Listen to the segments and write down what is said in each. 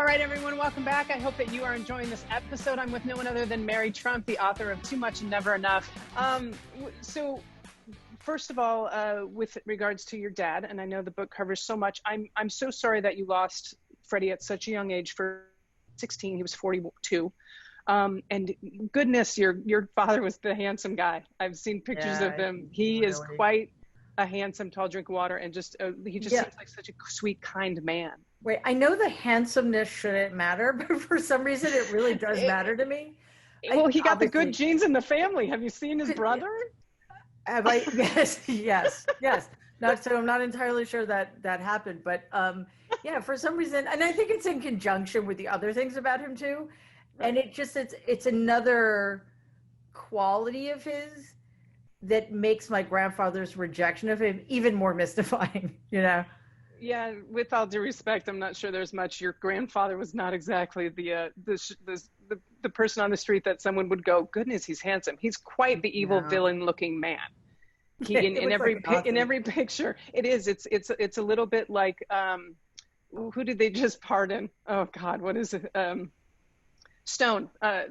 All right, everyone, welcome back. I hope that you are enjoying this episode. I'm with no one other than Mary Trump, the author of Too Much and Never Enough. So first of all, with regards to your dad, and I know the book covers so much, I'm so sorry that you lost Freddie at such a young age. For 16, he was 42. And goodness, your father was the handsome guy. I've seen pictures of him. He is quite a handsome, tall drink of water, and he just seems like such a sweet, kind man. Wait, I know the handsomeness shouldn't matter, but for some reason it really does matter to me. Well, he got the good genes in the family. Have you seen his brother? Have I? Yes. So I'm not entirely sure that happened, but yeah, for some reason, and I think it's in conjunction with the other things about him too. Right. And it's another quality of his that makes my grandfather's rejection of him even more mystifying, you know? Yeah, with all due respect, I'm not sure there's much. Your grandfather was not exactly the person on the street that someone would go, goodness, he's handsome. He's quite the evil villain-looking man. In every picture, it is. It's a little bit like who did they just pardon? Oh God, what is it? Stone. Oh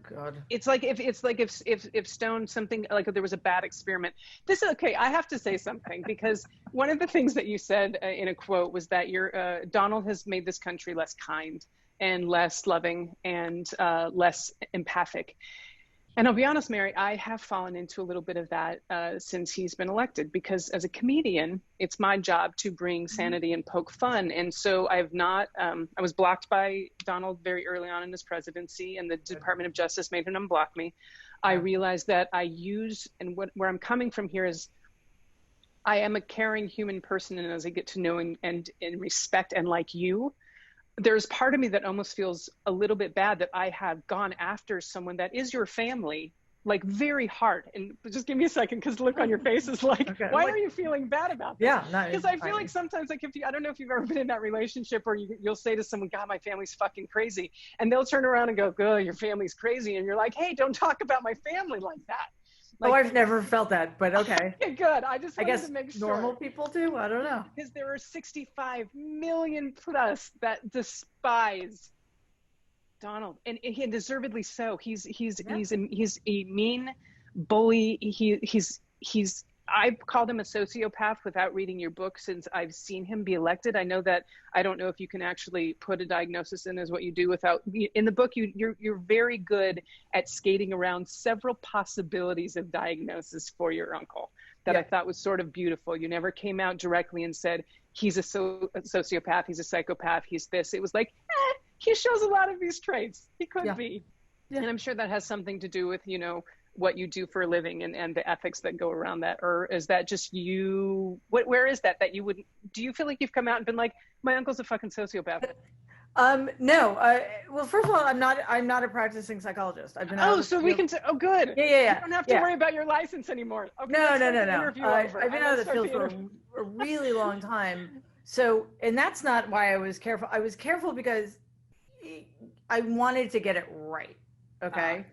God. It's like if Stone, something like if there was a bad experiment. This is okay. I have to say something, because one of the things that you said in a quote was that Donald has made this country less kind and less loving and less empathic. And I'll be honest, Mary, I have fallen into a little bit of that since he's been elected, because as a comedian, it's my job to bring sanity and poke fun. And so I was blocked by Donald very early on in his presidency, and the Department of Justice made him unblock me. I realized that where I'm coming from here is I am a caring human person, and as I get to know and respect and like you, there's part of me that almost feels a little bit bad that I have gone after someone that is your family, like very hard. And just give me a second, because the look on your face is like, okay, why are you feeling bad about this? Yeah, because I feel like sometimes, like I don't know if you've ever been in that relationship where you'll say to someone, God, my family's fucking crazy. And they'll turn around and go, good, your family's crazy. And you're like, hey, don't talk about my family like that. Like, I've never felt that, but okay. Good. I guess to make sure. Normal people do. I don't know. Because there are 65 million plus that despise Donald, and deservedly so. He's a mean bully. I've called him a sociopath without reading your book, since I've seen him be elected. I don't know if you can actually put a diagnosis in as what you do without. In the book, you're very good at skating around several possibilities of diagnosis for your uncle that I thought was sort of beautiful. You never came out directly and said he's a sociopath, he's a psychopath, he's this. It was like, he shows a lot of these traits. He could be. Yeah. And I'm sure that has something to do with, what you do for a living and the ethics that go around that. Or is that just you? Where is that you wouldn't? Do you feel like you've come out and been like, my uncle's a fucking sociopath? No. Well, first of all, I'm not a practicing psychologist. I've been we can. Oh, good. Yeah. You don't have to worry about your license anymore. Okay, no. I've been out of the field for a really long time. So, and that's not why I was careful. I was careful because I wanted to get it right. Okay.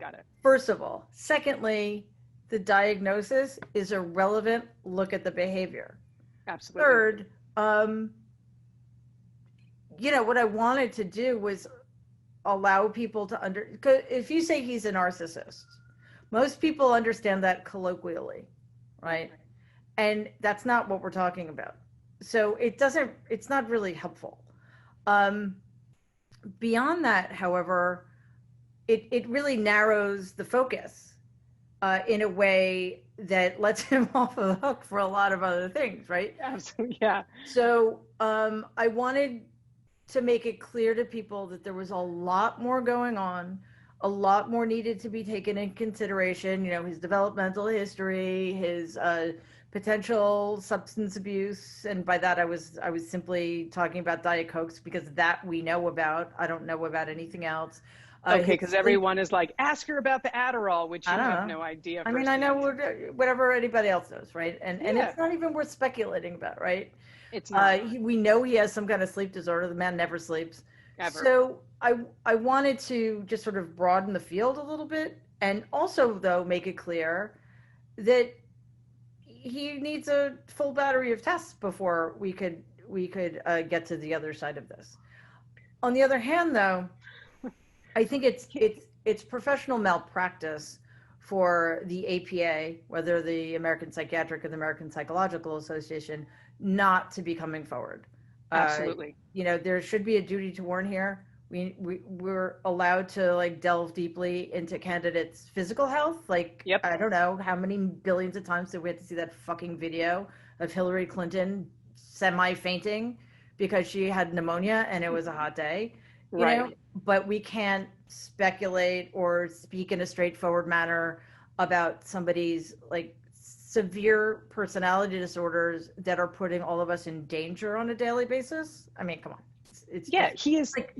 Got it. First of all. Secondly, the diagnosis is a relevant look at the behavior. Absolutely. Third, what I wanted to do was allow people to because if you say he's a narcissist, most people understand that colloquially, right? And that's not what we're talking about. So it's not really helpful. Beyond that, however, it really narrows the focus in a way that lets him off the hook for a lot of other things, right? Absolutely, yeah. So I wanted to make it clear to people that there was a lot more going on, a lot more needed to be taken in consideration, his developmental history, his potential substance abuse. And by that, I was simply talking about Diet Cokes, because that we know about. I don't know about anything else. Okay, because everyone is like, ask her about the Adderall, which you have no idea. I mean, I know whatever anybody else knows, right? And it's not even worth speculating about, right? It's not. We know he has some kind of sleep disorder. The man never sleeps. Ever. So I wanted to just sort of broaden the field a little bit, and also, though, make it clear that he needs a full battery of tests before we could get to the other side of this. On the other hand, though, I think it's professional malpractice for the APA, whether the American Psychiatric or the American Psychological Association, not to be coming forward. Absolutely. There should be a duty to warn here. We're allowed to like delve deeply into candidates' physical health. Like, Yep. I don't know how many billions of times did we have to see that fucking video of Hillary Clinton semi-fainting because she had pneumonia and it was a hot day. Right. But we can't speculate or speak in a straightforward manner about somebody's like severe personality disorders that are putting all of us in danger on a daily basis. I mean, come on. He is like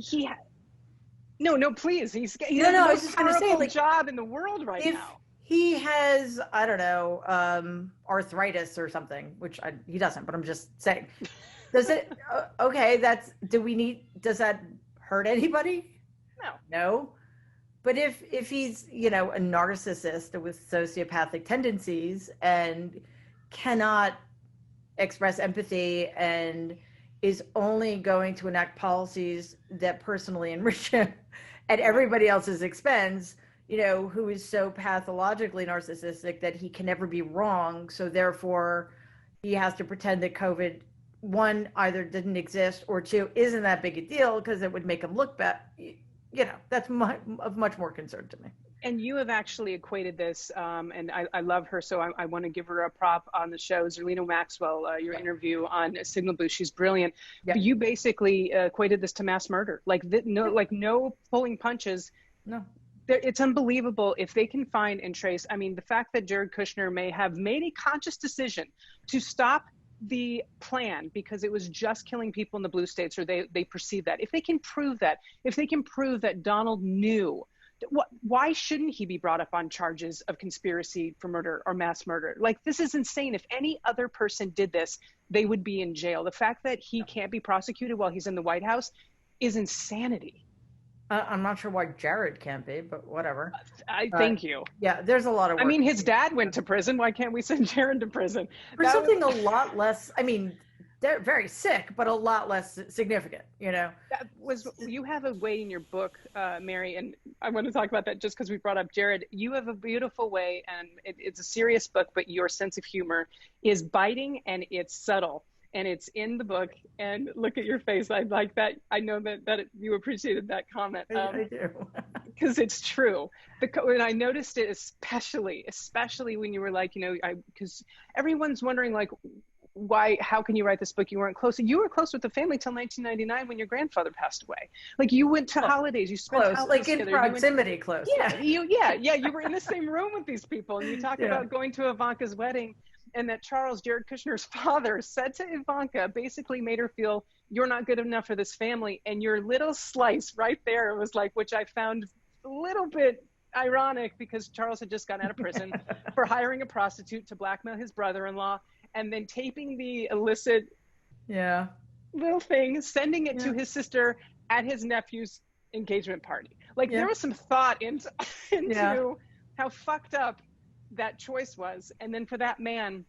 no, please. He's the I was most just gonna say, powerful like, job in the world right if now. he has, I don't know, arthritis or something, which he doesn't, but I'm just saying. Does it? Okay, does that hurt anybody? No. But if he's, a narcissist with sociopathic tendencies and cannot express empathy and is only going to enact policies that personally enrich him at everybody else's expense, who is so pathologically narcissistic that he can never be wrong. So therefore he has to pretend that COVID, one, either didn't exist, or two, isn't that big a deal because it would make him look bad. That's of much more concern to me. And you have actually equated this, and I love her, so I want to give her a prop on the show. Zerlina Maxwell, your interview on Signal Boost, she's brilliant. Yeah. You basically equated this to mass murder. No pulling punches. No. It's unbelievable if they can find and trace. I mean, the fact that Jared Kushner may have made a conscious decision to stop the plan because it was just killing people in the blue states, or they perceive that. If they can prove that Donald knew, why shouldn't he be brought up on charges of conspiracy for murder or mass murder? Like, this is insane. If any other person did this, they would be in jail. The fact that he can't be prosecuted while he's in the White House is insanity. I'm not sure why Jared can't be, but whatever. Thank you. Yeah, there's a lot of work. I mean, his dad went to prison. Why can't we send Jared to prison? For something a lot less, I mean, they're very sick, but a lot less significant, You have a way in your book, Mary, and I want to talk about that just because we brought up Jared. You have a beautiful way, and it's a serious book, but your sense of humor is biting and it's subtle. And it's in the book, and look at your face. I like that. I know that you appreciated that comment. I do. Because it's true. And I noticed it especially when you were like, because everyone's wondering, like, how can you write this book? You weren't close. You were close with the family till 1999 when your grandfather passed away. Like, you went to holidays, you spent close, holidays like in together. proximity, close. Yeah, you were in the same room with these people, and you talk about going to Ivanka's wedding. And that Jared Kushner's father, said to Ivanka, basically made her feel, you're not good enough for this family. And your little slice right there was like, which I found a little bit ironic, because Charles had just gotten out of prison for hiring a prostitute to blackmail his brother-in-law, and then taping the illicit little thing, sending it to his sister at his nephew's engagement party. Like, there was some thought into how fucked up that choice was. And then for that man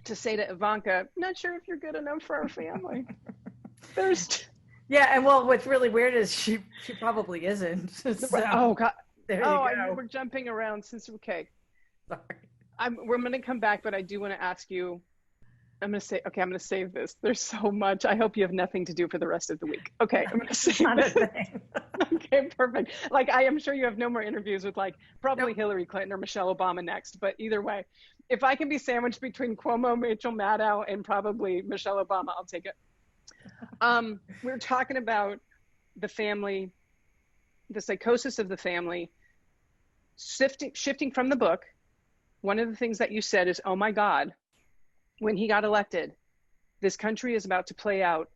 to say to Ivanka, not sure if you're good enough for our family. And well, what's really weird is she probably isn't. So, oh God. There you go. We're jumping around okay. Sorry. We're going to come back, but I do want to ask you, I'm going to save this. There's so much. I hope you have nothing to do for the rest of the week. Okay. I'm going to save this. Okay, perfect. Like, I am sure you have no more interviews with probably Hillary Clinton or Michelle Obama next, but either way, if I can be sandwiched between Cuomo, Rachel Maddow, and probably Michelle Obama, I'll take it. We're talking about the family, the psychosis of the family, shifting from the book. One of the things that you said is, oh my God, when he got elected, this country is about to play out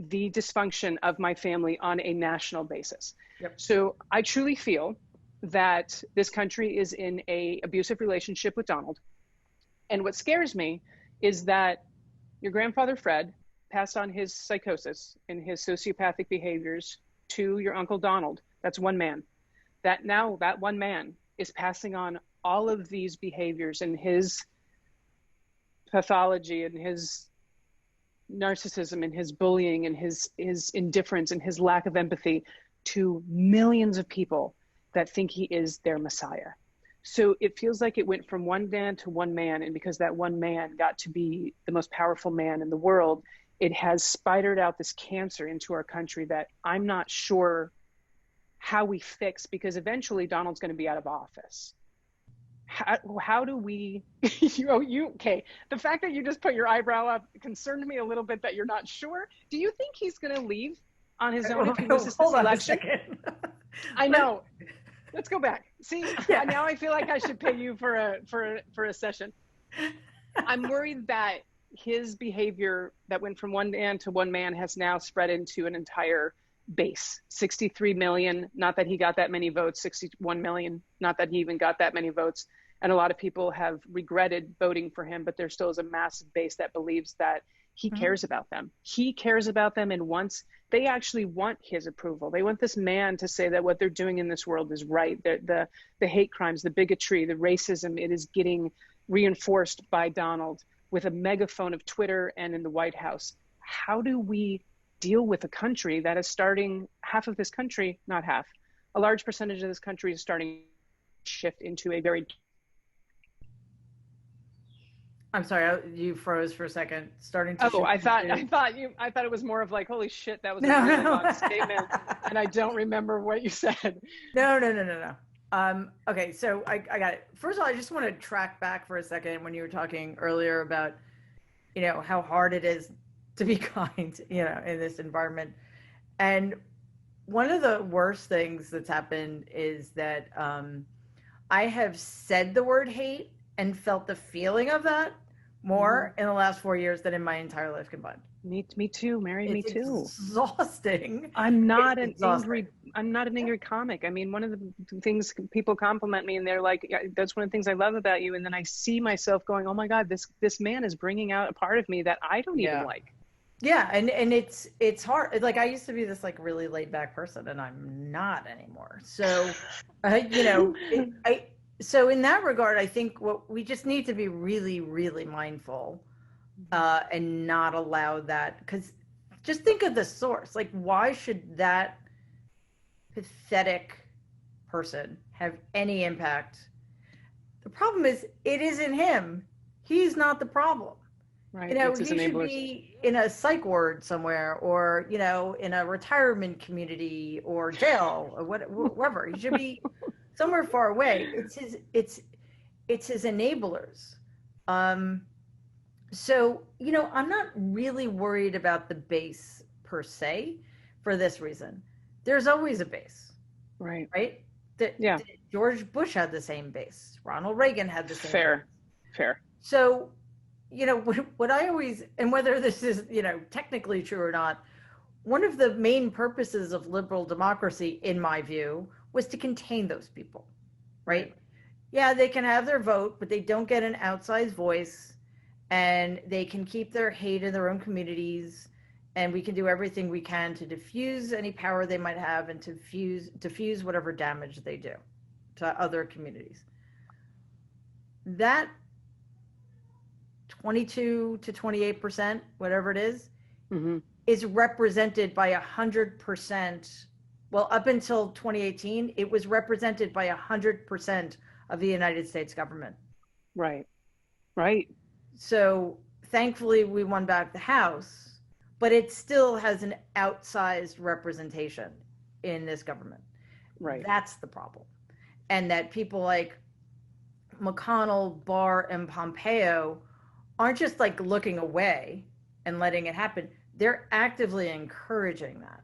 the dysfunction of my family on a national basis. Yep. So I truly feel that this country is in an abusive relationship with Donald. And what scares me is that your grandfather, Fred, passed on his psychosis and his sociopathic behaviors to your uncle Donald. That's one man. That one man is passing on all of these behaviors and his pathology and his narcissism and his bullying and his indifference and his lack of empathy to millions of people that think he is their messiah. So it feels like it went from one man to one man, and because that one man got to be the most powerful man in the world, it has spidered out this cancer into our country that I'm not sure how we fix, because eventually Donald's going to be out of office. How do we, okay, the fact that you just put your eyebrow up concerned me a little bit that you're not sure. Do you think he's going to leave on his own if he loses this election? I know. Let's go back. See, yeah. Now I feel like I should pay you for a session. I'm worried that his behavior that went from one man to one man has now spread into an entire base. 63 million, not that he got that many votes. 61 million, not that he even got that many votes. And a lot of people have regretted voting for him, but there still is a massive base that believes that he cares about them. He cares about them, and they actually want his approval. They want this man to say that what they're doing in this world is right. The hate crimes, the bigotry, the racism, it is getting reinforced by Donald with a megaphone of Twitter and in the White House. How do we deal with a country that is starting, half of this country, not half, a large percentage of this country is starting to shift into a very... I'm sorry, you froze for a second. I thought it was more of like, holy shit, that was a really long statement, and I don't remember what you said. No. Okay, so I got it. First of all, I just want to track back for a second when you were talking earlier about, how hard it is to be kind, in this environment. And one of the worst things that's happened is that I have said the word hate and felt the feeling of that more in the last 4 years than in my entire life combined. Me too, Mary. Me too. Exhausting. I'm not an angry comic. I mean, one of the things people compliment me and they're like, yeah, that's one of the things I love about you. And then I see myself going, oh my God, this man is bringing out a part of me that I don't even like. Yeah. And it's hard. Like, I used to be this like really laid back person, and I'm not anymore. So, so in that regard, I think what we just need to be really, really mindful and not allow that, because just think of the source. Like, why should that pathetic person have any impact? The problem is, it isn't him. He's not the problem. Right. He should be in a psych ward somewhere, or, in a retirement community or jail or whatever. He should be somewhere far away. It's his enablers. So, I'm not really worried about the base per se for this reason. There's always a base. Right. Right? George Bush had the same base. Ronald Reagan had the same base. Fair. So, what I always, and whether this is, technically true or not, one of the main purposes of liberal democracy, in my view, was to contain those people, right? Yeah, they can have their vote, but they don't get an outsized voice, and they can keep their hate in their own communities, and we can do everything we can to diffuse any power they might have and to diffuse whatever damage they do to other communities. That 22 to 28%, whatever it is represented by 100%. Well, up until 2018, it was represented by 100% of the United States government. Right. So thankfully, we won back the House, but it still has an outsized representation in this government. Right. That's the problem. And that people like McConnell, Barr, and Pompeo aren't just like looking away and letting it happen. They're actively encouraging that.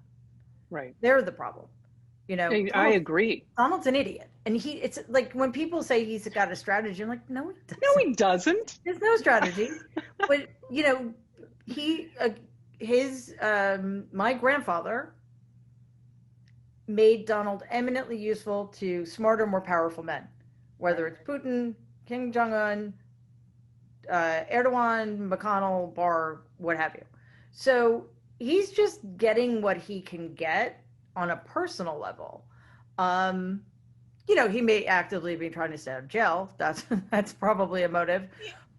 Right. They're the problem. I agree. Donald's an idiot. And it's like when people say he's got a strategy, I'm like, no, he doesn't. No, he doesn't. There's no strategy. But, my grandfather made Donald eminently useful to smarter, more powerful men, whether it's Putin, Kim Jong-un, Erdogan, McConnell, Barr, what have you. So he's just getting what he can get on a personal level. He may actively be trying to stay out of jail. That's probably a motive.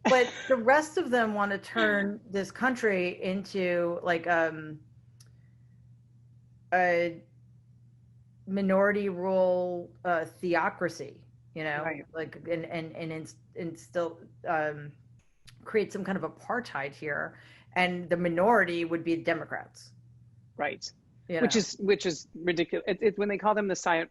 But the rest of them want to turn this country into like a minority rule theocracy, Right. like and still create some kind of apartheid here, and the minority would be Democrats. Right. You Which know. is ridiculous. When they call them the silent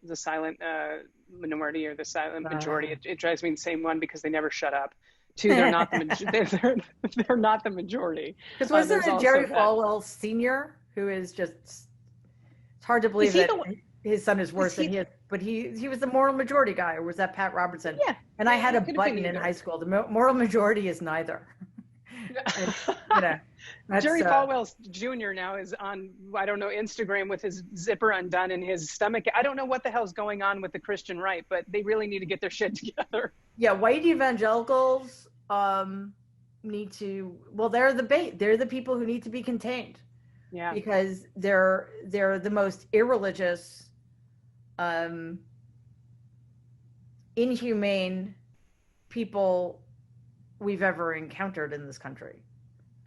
minority or the silent majority, it drives me insane. One, because they never shut up. Two, they're not they're not the majority. Because wasn't There's it Jerry also Falwell Sr., who is just, it's hard to believe that his son is worse than he is, but he was the moral majority guy, or was that Pat Robertson? Yeah. And I had a It could have button been in either. high school. The moral majority is neither. And, Jerry Falwell Jr. now is on, I don't know, Instagram with his zipper undone and his stomach. I don't know what the hell's going on with the Christian right, but they really need to get their shit together. Yeah, white evangelicals need to, well, they're the bait. They're the people who need to be contained. Yeah. Because they're the most irreligious, inhumane people we've ever encountered in this country.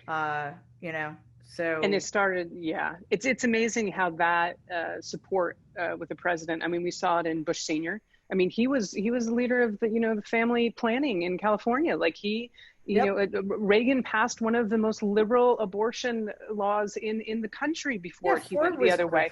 So. And it started, it's amazing how that support with the president. I mean, we saw it in Bush Sr. I mean, he was the leader of the family planning in California. Like Reagan passed one of the most liberal abortion laws in the country before he went the other way.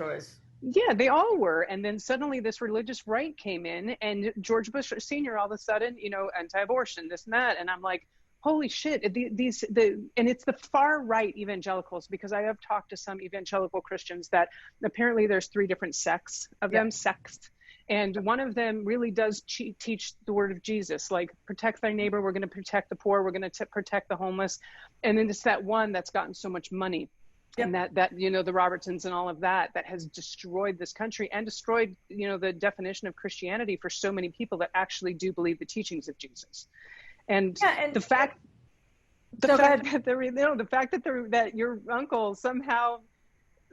Yeah, they all were. And then suddenly this religious right came in, and George Bush Sr. all of a sudden, anti-abortion, this and that. And I'm like, holy shit, and it's the far right evangelicals, because I have talked to some evangelical Christians that apparently there's 3 different sects of them, sects. And one of them really does teach the word of Jesus, like protect thy neighbor. We're going to protect the poor. We're going to protect the homeless. And then it's that one that's gotten so much money. Yep. And that the Robertsons and all of that has destroyed this country and destroyed, the definition of Christianity for so many people that actually do believe the teachings of Jesus. And the fact that your uncle somehow,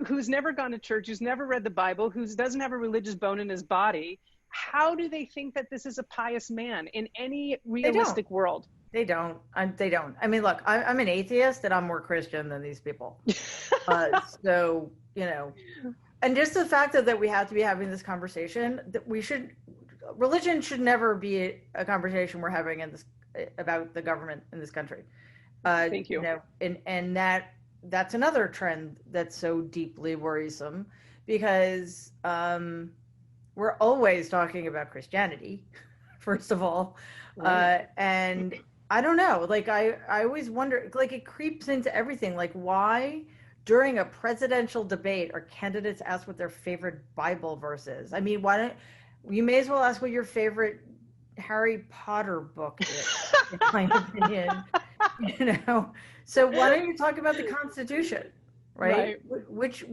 who's never gone to church, who's never read the Bible, who doesn't have a religious bone in his body, how do they think that this is a pious man in any realistic world? They don't. They don't. I mean, look, I'm an atheist, and I'm more Christian than these people. So, and just the fact that we have to be having this conversation, that religion should never be a conversation we're having about the government in this country. Thank you. And that's another trend that's so deeply worrisome, because we're always talking about Christianity, first of all. Right. And I don't know, like I always wonder, like it creeps into everything. Like, why during a presidential debate are candidates asked what their favorite Bible verse is? I mean, why don't you may as well ask what your favorite Harry Potter book is, in my opinion. So why don't you talk about the Constitution, right? Which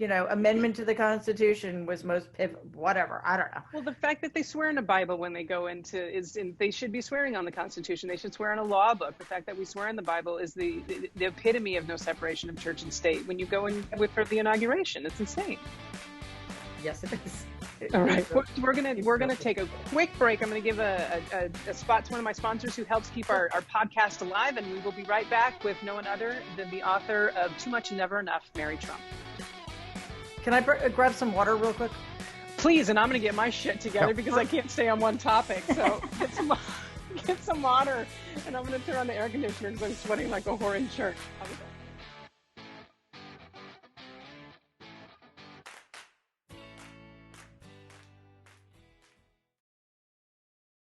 amendment to the Constitution was most pivotal, whatever, I don't know. Well, the fact that they swear in a Bible when they go they should be swearing on the Constitution. They should swear on a law book. The fact that we swear in the Bible is the epitome of no separation of church and state when you go in for the inauguration. It's insane. Yes, it is. All right, we're gonna take a quick break. I'm gonna give a spot to one of my sponsors who helps keep our podcast alive, and we will be right back with no one other than the author of Too Much and Never Enough, Mary Trump. Can I grab some water real quick? Please, and I'm gonna get my shit together because I can't stay on one topic. So get some water, and I'm gonna turn on the air conditioner because I'm sweating like a whore in church.